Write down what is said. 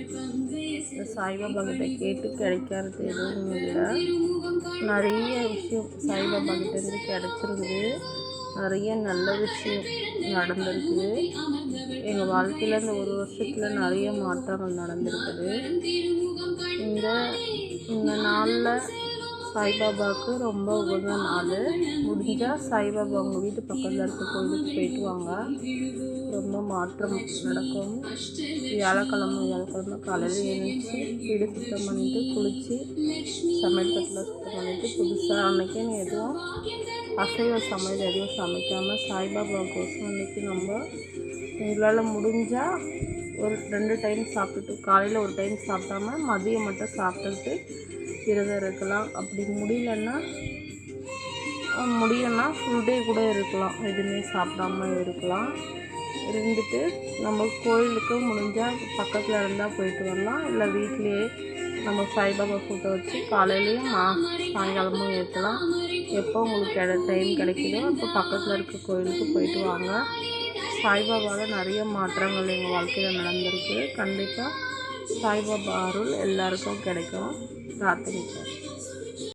இந்த சாய்பாபா கிட்ட கேட்டு கிடைக்காது எதுவும் இல்லை. நிறைய விஷயம் சாய்பாபா கிட்டேருந்து கிடச்சிருக்குது. நிறைய நல்ல விஷயம் நடந்திருக்குது. எங்கள் வாழ்க்கையில் இந்த ஒரு வருஷத்தில் நிறைய மாற்றங்கள் நடந்திருக்குது. இந்த நாளில் சாய்பாபாவுக்கு ரொம்ப உகந்த நாள். முடிஞ்சால் சாய்பாபா உங்கள் வீட்டு பக்கத்தில் இருக்க கோயிலுக்கு போயிட்டு வாங்க. ரொம்ப மாற்றம் நடக்கும். வியாழக்கிழமை காலையில் எழுந்திரிச்சு வீடு சுத்தம் பண்ணிவிட்டு குளித்து சமையல் கட்டில் சுத்தம் பண்ணிவிட்டு புதுசாக அன்றைக்கி எதுவும் அசைவ சமையல் எதுவும் சமைக்காமல் சாய்பாபாவுக்கோசம் அன்றைக்கி நம்ம உங்களால் முடிஞ்சால் ஒரு 2 டைம் சாப்பிட்டுட்டு காலையில் ஒரு டைம் சாப்பிட்டாம மதியம் மட்டும் சாப்பிட்டுட்டு விரதம் இருக்கலாம். அப்படி முடியலன்னா ஃபுல் டே கூட இருக்கலாம், எதுவுமே சாப்பிடாம இருக்கலாம். இருந்துட்டு நம்ம கோயிலுக்கு முடிஞ்சால் பக்கத்தில் இருந்தால் போயிட்டு வரலாம். இல்லை வீட்லேயே நம்ம சாய்பாபா ஃபோட்டோ வச்சு காலையிலையும் சாயங்காலமும் ஏற்றலாம். எப்போ உங்களுக்கு டைம் கிடைக்குதோ அப்போ பக்கத்தில் இருக்க கோயிலுக்கு போயிட்டு வாங்க. சாய்பாபாவில் நிறைய மாற்றங்கள் எங்கள் வாழ்க்கையில் நடந்திருக்கு. கண்டிப்பாக சாய்பாபா அருள் எல்லாருக்கும் கிடைக்கும். பிரார்த்தனைக்கிறேன்.